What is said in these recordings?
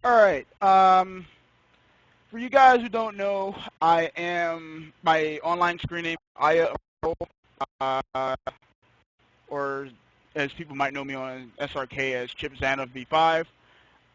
All right. For you guys who don't know, I am my online screen name Aya, uh, or as people might know me on SRK as Chip Zana V5.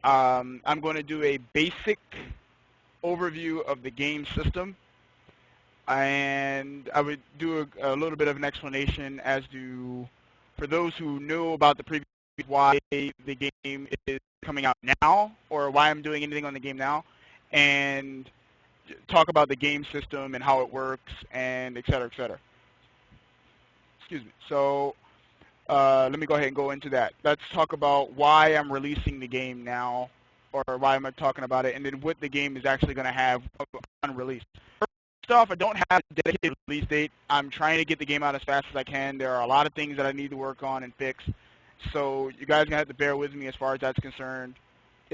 I'm going to do a basic overview of the game system, and I would do a little bit of an explanation as to, for those who know about the previous, why the game is coming out now, or why I'm doing anything on the game now, and talk about the game system and how it works, and et cetera, et cetera. Excuse me. So let me go ahead and go into that. Let's talk about why I'm releasing the game now, or why am I talking about it, and then what the game is actually going to have on release. First off, I don't have a dedicated release date. I'm trying to get the game out as fast as I can. There are a lot of things that I need to work on and fix, so you guys are going to have to bear with me as far as that's concerned.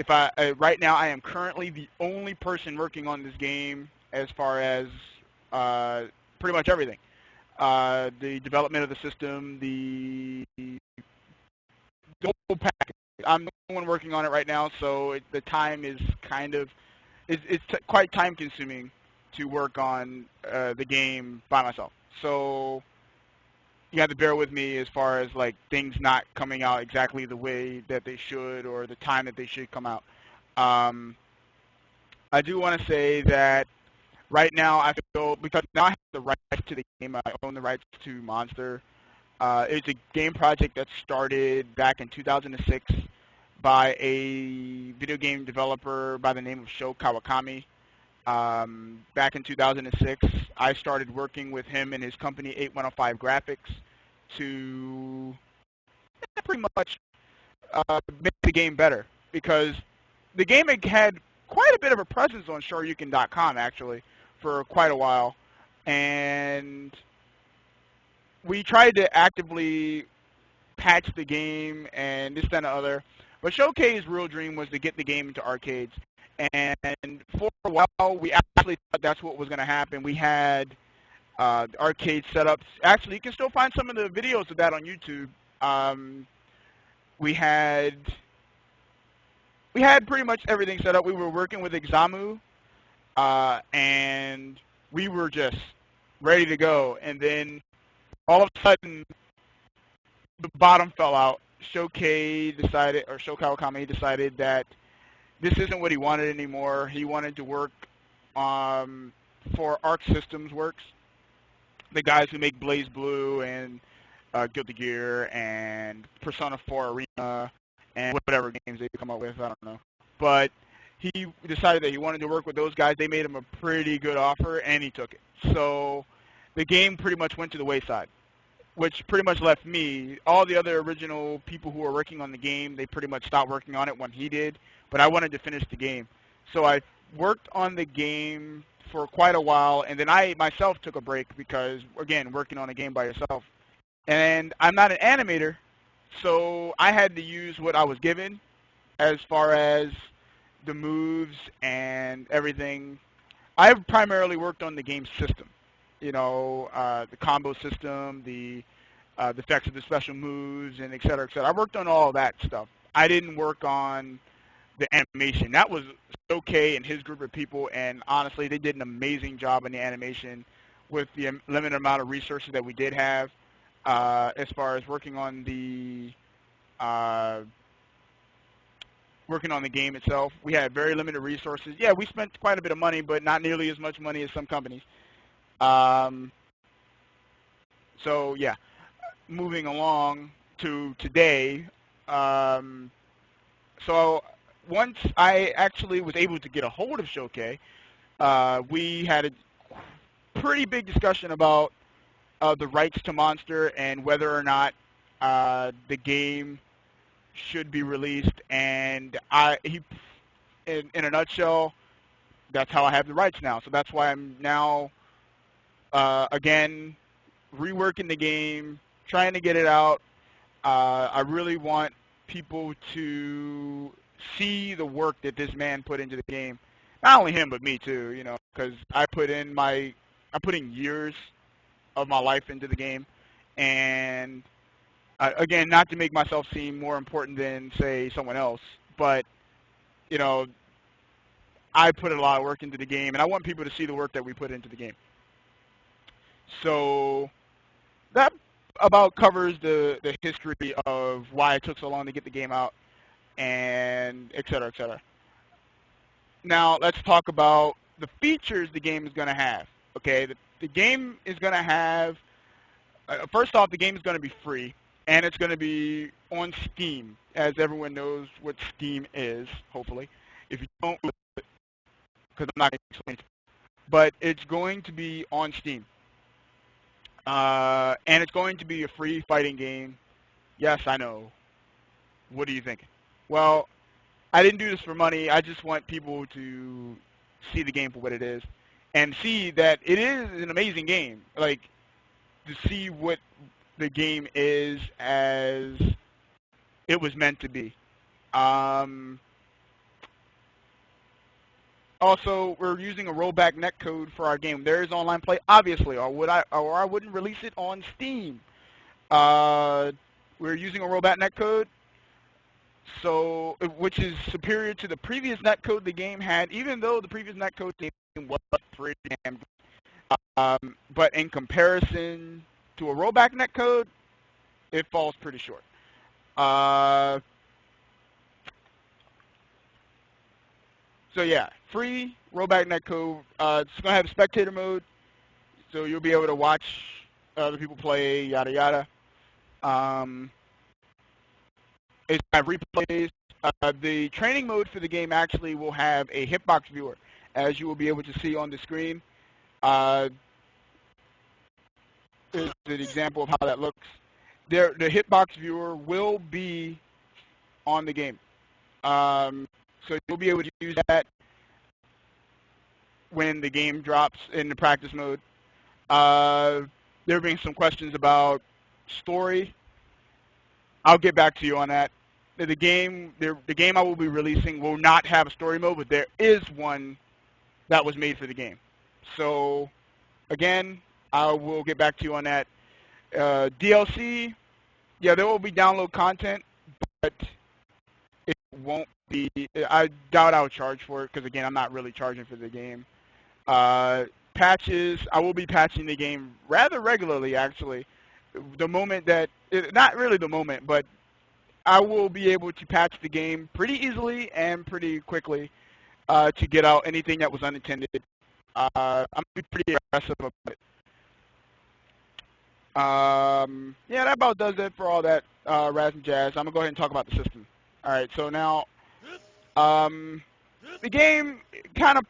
Right now, I am currently the only person working on this game as far as pretty much everything. The development of the system, the whole package. I'm the only one working on it right now, so the time is it's quite time consuming to work on the game by myself. So you have to bear with me as far as like things not coming out exactly the way that they should, or the time that they should come out. I do want to say that right now I feel, because now I have the rights to the game, I own the rights to Monster. It's a game project that started back in 2006 by a video game developer by the name of Sho Kawakami. Back in 2006, I started working with him and his company 8105 Graphics to pretty much make the game better, because the game had quite a bit of a presence on Shoryuken.com actually for quite a while, and we tried to actively patch the game and this, that, and the other. But Showcase's real dream was to get the game into arcades. And for a while, we actually thought that's what was going to happen. We had arcade setups. Actually, you can still find some of the videos of that on YouTube. We had pretty much everything set up. We were working with Examu, and we were just ready to go. And then all of a sudden, the bottom fell out. Sho Kawakami decided that this isn't what he wanted anymore. He wanted to work for Arc Systems Works, the guys who make Blaze Blue and Guilty Gear and Persona 4 Arena and whatever games they come up with, I don't know. But he decided that he wanted to work with those guys. They made him a pretty good offer, and he took it. So the game pretty much went to the wayside, which pretty much left me. All the other original people who were working on the game, they pretty much stopped working on it when he did, but I wanted to finish the game. So I worked on the game for quite a while, and then I myself took a break because, again, working on a game by yourself. And I'm not an animator, so I had to use what I was given as far as the moves and everything. I've primarily worked on the game system. You know, the combo system, the effects of the special moves, and et cetera, et cetera. I worked on all that stuff. I didn't work on the animation. That was okay and his group of people, and honestly, they did an amazing job in the animation with the limited amount of resources that we did have, as far as working on the game itself. We had very limited resources. Yeah, we spent quite a bit of money, but not nearly as much money as some companies. So yeah, moving along to today. So once I actually was able to get a hold of Shoke, we had a pretty big discussion about the rights to Monster and whether or not the game should be released. And in a nutshell, that's how I have the rights now. So that's why I'm now again reworking the game, trying to get it out. I really want people to see the work that this man put into the game. Not only him, but me too, you know, because I put in years of my life into the game. And again, not to make myself seem more important than, say, someone else, but, you know, I put a lot of work into the game, and I want people to see the work that we put into the game. So that about covers the history of why it took so long to get the game out, and et cetera, et cetera. Now let's talk about the features the game is going to have. Okay, the game is going to have, first off, the game is going to be free, and it's going to be on Steam, as everyone knows what Steam is, hopefully. If you don't, because I'm not going to explain it, but it's going to be on Steam. And it's going to be a free fighting game. Yes, I know. What do you think? Well, I didn't do this for money. I just want people to see the game for what it is and see that it is an amazing game. Like, to see what the game is as it was meant to be. Also, we're using a rollback netcode for our game. There is online play, obviously, or I wouldn't release it on Steam. We're using a rollback netcode, so which is superior to the previous netcode the game had, even though the previous netcode was pretty damn good. But in comparison to a rollback netcode, it falls pretty short. So yeah, free rollback netcode. It's gonna have spectator mode, so you'll be able to watch other people play, yada yada. It's gonna have replays. The training mode for the game actually will have a hitbox viewer, as you will be able to see on the screen. Is an example of how that looks. The hitbox viewer will be on the game. So you'll be able to use that when the game drops in the practice mode. There have been some questions about story. I'll get back to you on that. The game I will be releasing will not have a story mode, but there is one that was made for the game. So, again, I will get back to you on that. DLC, yeah, there will be download content, but it won't be. I doubt I'll charge for it because, again, I'm not really charging for the game. Patches, I will be patching the game rather regularly, actually. The moment that, not really the moment, but I will be able to patch the game pretty easily and pretty quickly to get out anything that was unintended. I'm going to be pretty aggressive about it. Yeah, that about does it for all that Raz and Jazz. I'm going to go ahead and talk about the system. All right, so now the game kind of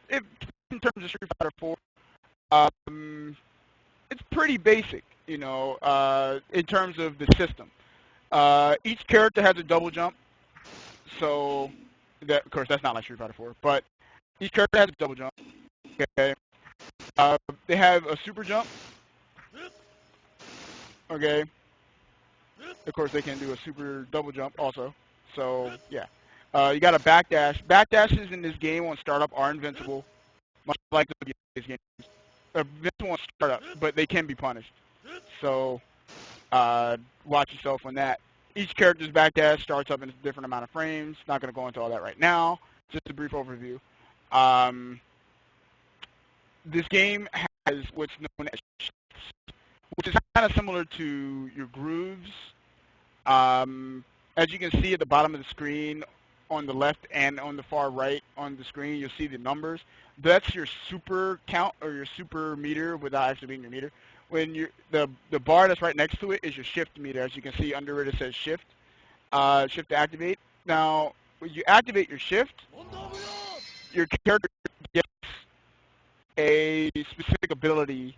in terms of Street Fighter 4, it's pretty basic, you know, in terms of the system. Each character has a double jump, so that, of course, that's not like Street Fighter 4, but each character has a double jump. Okay, they have a super jump. Okay, of course they can do a super double jump also. So yeah, you got a backdash. Backdashes in this game on startup are invincible, much like the games. Invincible on startup, but they can be punished. So watch yourself on that. Each character's backdash starts up in a different amount of frames. Not going to go into all that right now. Just a brief overview. This game has what's known as shifts, which is kind of similar to your grooves. As you can see at the bottom of the screen, on the left and on the far right on the screen, you'll see the numbers. That's your super count or your super meter without actually being your meter. When the bar that's right next to it is your shift meter. As you can see under it, it says shift. Shift to activate. Now, when you activate your shift, your character gets a specific ability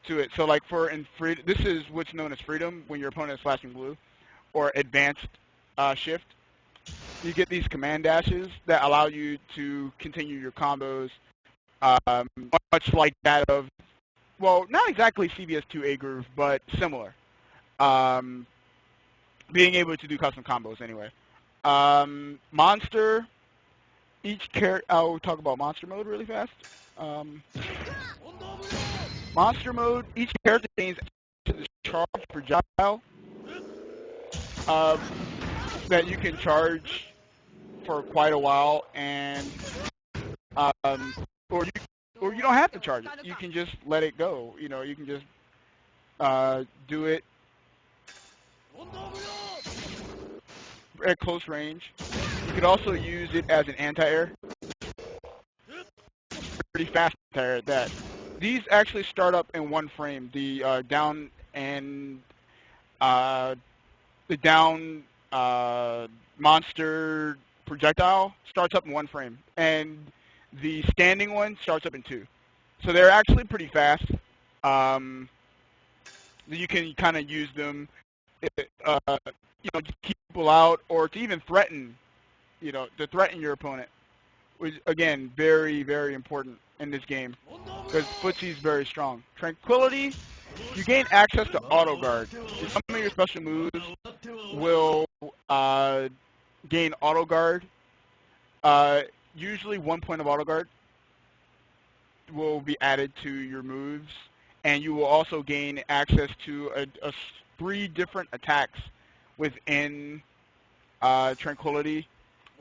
to it. So, like this is what's known as freedom when your opponent is flashing blue, or advanced shift. You get these command dashes that allow you to continue your combos, much like that of, well, not exactly CBS2A groove, but similar. Being able to do custom combos anyway. Monster, each character, I'll talk about monster mode really fast. Monster mode, each character gains charge projectile that you can charge for quite a while, and Um, or you don't have to charge it. You can just let it go. You know, you can just do it at close range. You could also use it as an anti-air, pretty fast anti-air at that. These actually start up in one frame. Uh, the down monster projectile starts up in one frame, and the standing one starts up in two. So they're actually pretty fast. Um, you can kind of use them, uh, to keep people out or to even threaten, to threaten your opponent. Which again, very, very important in this game because Footsie is very strong. Tranquility, you gain access to auto guard. Some of your special moves will gain auto guard. Usually 1 point of auto guard will be added to your moves, and you will also gain access to 3 different attacks within Tranquility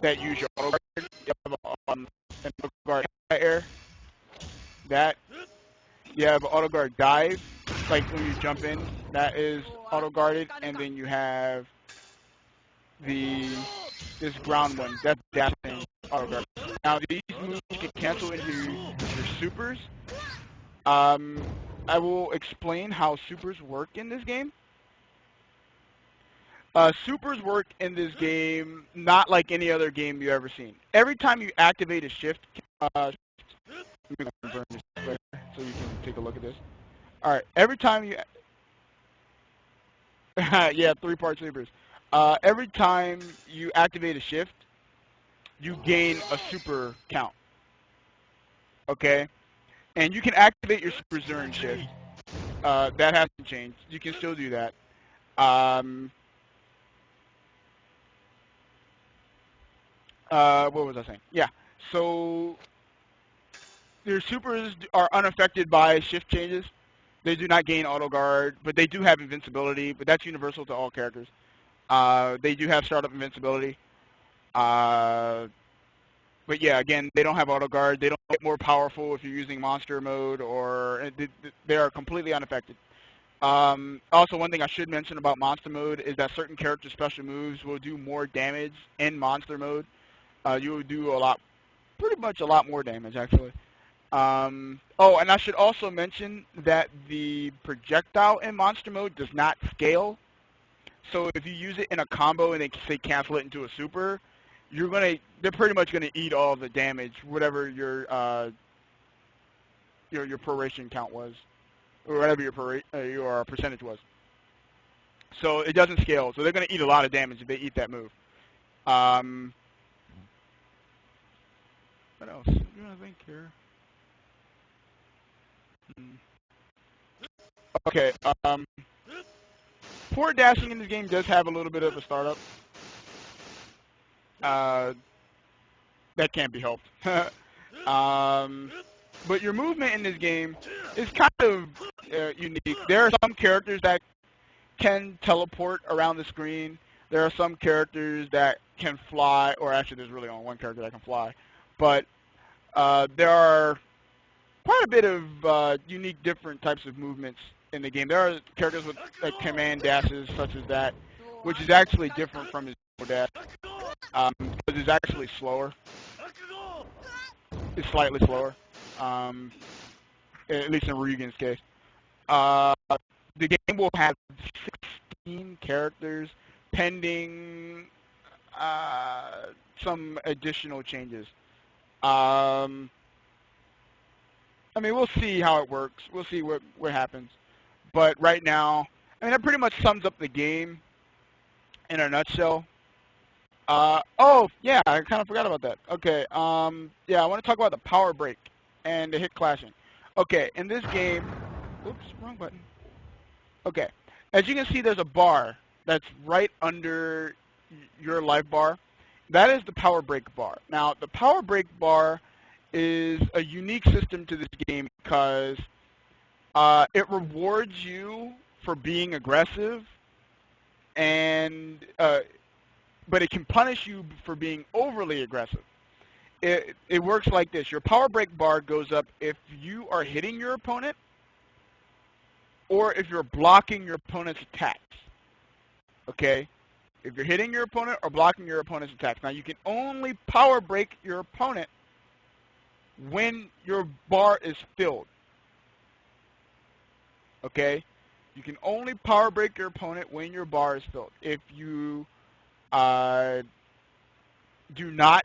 that use your auto guard. You have an auto guard air. That you have auto guard dive, like when you jump in, that is auto guarded, and then you have the this ground one, that's dashing auto guard. Now these moves can cancel into your supers. I will explain how supers work in this game. Supers work in this game not like any other game you've ever seen. Every time you activate a shift, let me burn this later so you can take a look at this. All right, every time you, yeah, 3-part supers. Every time you activate a shift, you gain a super count. Okay, and you can activate your super Zern shift. That hasn't changed. You can still do that. What was I saying? Yeah. So your supers are unaffected by shift changes. They do not gain auto guard, but they do have invincibility. But that's universal to all characters. They do have startup invincibility. But yeah, again, they don't have auto guard. They don't get more powerful if you're using monster mode, or they are completely unaffected. Also, one thing I should mention about monster mode is that certain character special moves will do more damage in monster mode. You will do pretty much a lot more damage, actually. Oh, and I should also mention that the projectile in monster mode does not scale. So if you use it in a combo and they say cancel it into a super, they're pretty much gonna eat all the damage, whatever your proration count was, or whatever your percentage was. So it doesn't scale. So they're gonna eat a lot of damage if they eat that move. What else? You wanna think here? Okay. Forward dashing in this game does have a little bit of a startup. That can't be helped. But your movement in this game is kind of unique. There are some characters that can teleport around the screen. There are some characters that can fly, or actually there's really only one character that can fly. But there are quite a bit of unique different types of movements in the game. There are characters with like command dashes such as that, which is actually different from his dash, because it's actually slower. It's slightly slower, at least in Ryugen's case. The game will have 16 characters pending some additional changes. I mean, we'll see how it works. We'll see what happens. But right now, I mean, that pretty much sums up the game in a nutshell. Oh, yeah, I kind of forgot about that. Okay, yeah, I want to talk about the power break and the hit clashing. Okay, in this game, oops, wrong button. Okay, as you can see, there's a bar that's right under your life bar. That is the power break bar. Now, the power break bar is a unique system to this game because it rewards you for being aggressive, and but it can punish you for being overly aggressive. it works like this. Your power break bar goes up if you are hitting your opponent or if you're blocking your opponent's attacks. Okay? If you're hitting your opponent or blocking your opponent's attacks. Now, you can only power break your opponent when your bar is filled. Okay? You can only power break your opponent when your bar is filled. If you do not,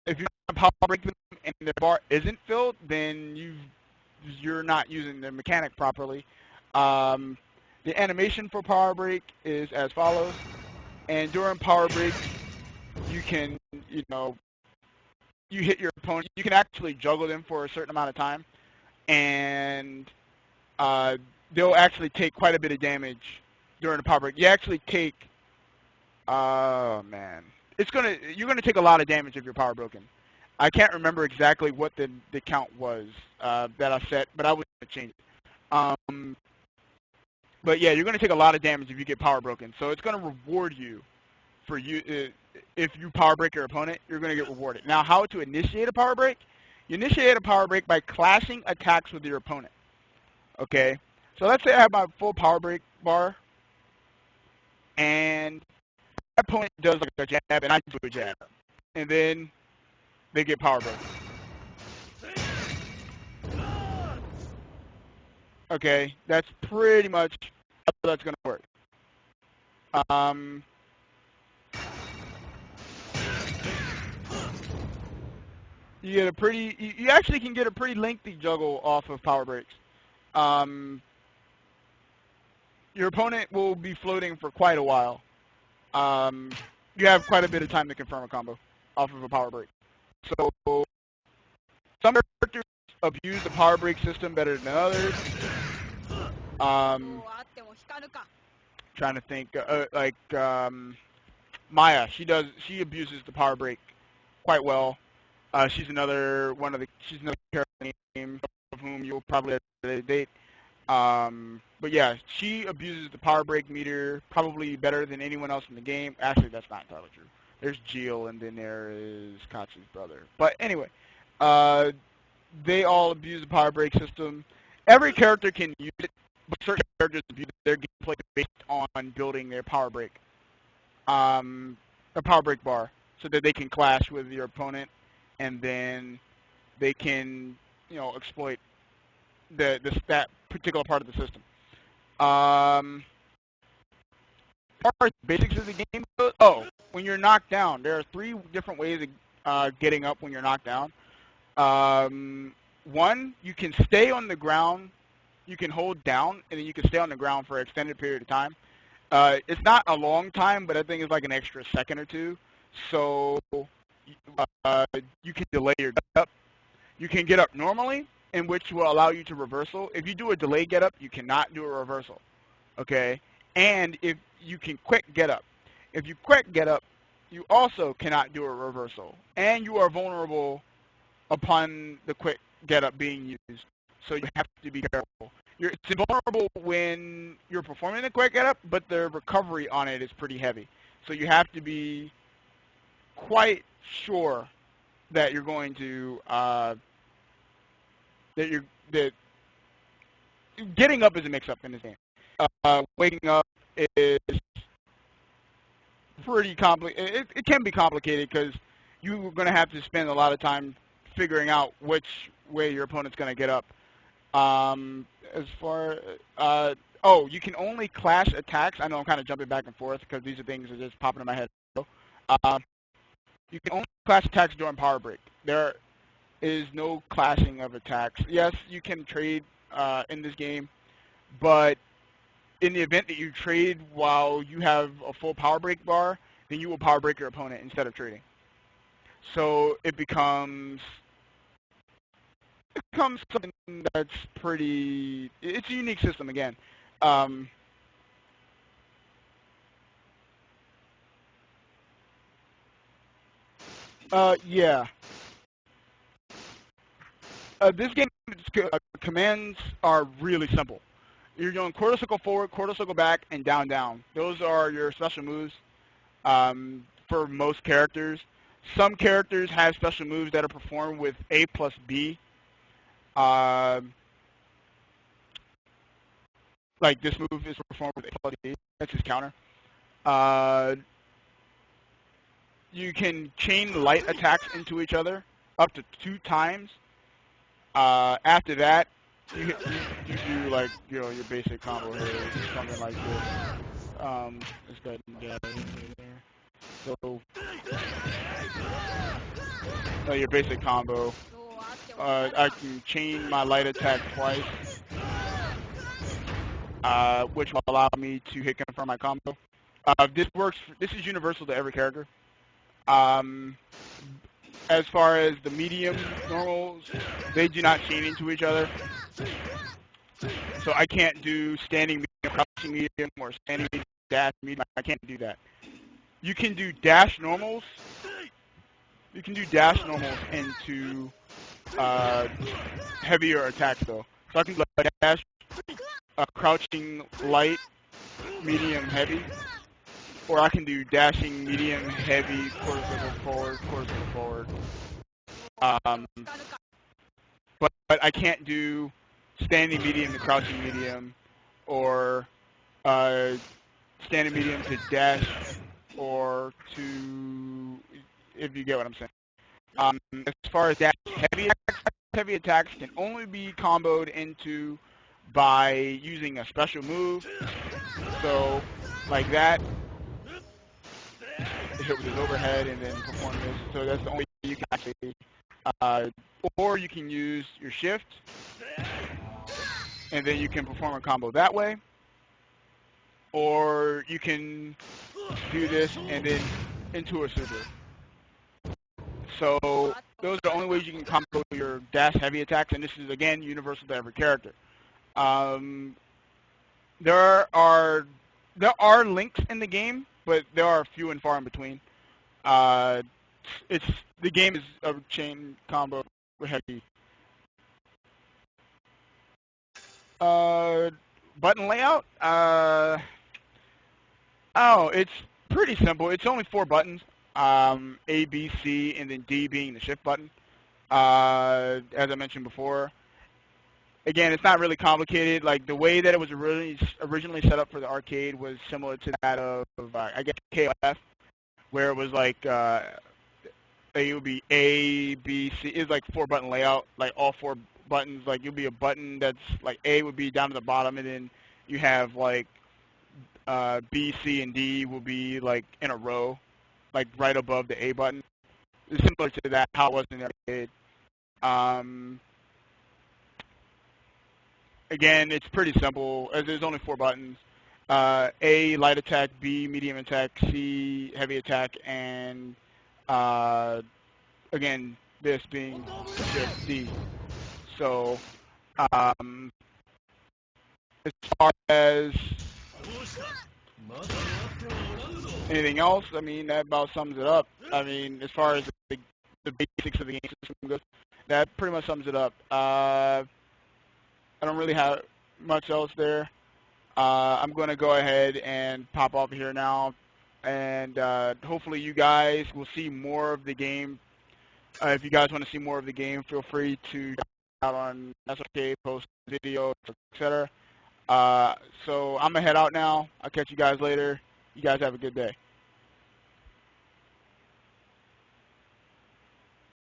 if you power break them and the bar isn't filled, then you're not using the mechanic properly. The animation for power break is as follows. And during power break, you can, you hit your opponent. You can actually juggle them for a certain amount of time, and they'll actually take quite a bit of damage during the power break. You actually take, oh man, you're gonna take a lot of damage if you're power broken. I can't remember exactly what the count was that I set, but I was gonna change it. But yeah, you're going to take a lot of damage if you get power broken. So it's going to reward you for if you power break your opponent, you're going to get rewarded. Now, how to initiate a power break? You initiate a power break by clashing attacks with your opponent. Okay? So let's say I have my full power break bar, and my opponent does like a jab, and I do a jab. And then they get power broken. Okay? That's pretty much how that's going to work. You get a pretty. You actually can get a pretty lengthy juggle off of power breaks. Your opponent will be floating for quite a while. You have quite a bit of time to confirm a combo off of a power break. So some characters abuse the power break system better than others. Trying to think, Maya. She abuses the power break quite well. She's another character name of whom you'll probably date. But yeah, she abuses the power break meter probably better than anyone else in the game. Actually, that's not entirely true. There's Jill, and then there is Katsu's brother. But anyway, they all abuse the power break system. Every character can use it, but certain characters abuse their gameplay based on building their power break, a power break bar, so that they can clash with your opponent, and then they can, exploit that particular part of the system. As far as basics of the game goes, when you're knocked down, there are 3 different ways of getting up when you're knocked down. One, you can stay on the ground. You can hold down, and then you can stay on the ground for an extended period of time. It's not a long time, but I think it's like an extra second or two. So you can delay your get up. You can get up normally, in which will allow you to reversal. If you do a delay get up, you cannot do a reversal. Okay? And if you can quick get up. If you quick get up, you also cannot do a reversal. And you are vulnerable upon the quick get up being used. So you have to be careful. It's vulnerable when you're performing the quick get up, but the recovery on it is pretty heavy. So you have to be quite sure that you're going to that getting up is a mix-up in this game. Waking up is pretty complicated. It can be complicated because you're going to have to spend a lot of time figuring out which way your opponent's going to get up. As far you can only clash attacks. I know I'm kind of jumping back and forth because these are things that are just popping in my head. You can only clash attacks during power break. There is no clashing of attacks. Yes, you can trade in this game, but in the event that you trade while you have a full power break bar, then you will power break your opponent instead of trading. So it becomes something that's pretty. It's a unique system again. Yeah. This game commands are really simple. You're doing quarter circle forward, quarter circle back, and down, down. Those are your special moves for most characters. Some characters have special moves that are performed with A plus B. Uh, like this move is performed with A plus B. That's his counter. Uh, you can chain light attacks into each other up to 2 times. After that, you do like your basic combo here, something like this. Let's go ahead and get out of here. So your basic combo. I can chain my light attack twice, which will allow me to hit confirm my combo. This works. This is universal to every character. As far as the medium normals, they do not chain into each other. So I can't do standing medium, crouching medium, or standing medium, dash medium. I can't do that. You can do dash normals. You can do dash normals into heavier attacks though. So I can do dash, crouching light, medium, heavy, or I can do dashing, medium, heavy, quarter circle forward, quarter circle forward. But I can't do standing medium to crouching medium, or standing medium to dash, or to, if you get what I'm saying. As far as dash heavy attacks can only be comboed into by using a special move. So, like that, hit with his overhead and then perform this. So that's the only way you can actually, or you can use your shift, and then you can perform a combo that way. Or you can do this and then into a super. So those are the only ways you can combo your dash heavy attacks, and this is again universal to every character. There are links in the game, but there are few and far in between. It's the game is a chain combo heavy. Button layout. Oh, it's pretty simple. It's only 4 buttons. A, B, C, and then D being the shift button. As I mentioned before. Again, it's not really complicated. Like the way that it was originally set up for the arcade was similar to that of I guess KOF, where it was like it would be A, B, C. It's like 4 button layout, like all 4 buttons. Like you'll be a button that's like A would be down to the bottom, and then you have like B, C, and D will be like in a row, like right above the A button. It's similar to that how it was in the arcade. Again, it's pretty simple. There's only 4 buttons. A, light attack, B, medium attack, C, heavy attack, and again, this being shift D. So, as far as anything else, I mean, that about sums it up. I mean, as far as the basics of the game system goes, that pretty much sums it up. I don't really have much else there. I'm going to go ahead and pop off here now, and hopefully you guys will see more of the game. If you guys want to see more of the game, feel free to out on SRK, post video, etc. So I'm going to head out now. I'll catch you guys later. You guys have a good day.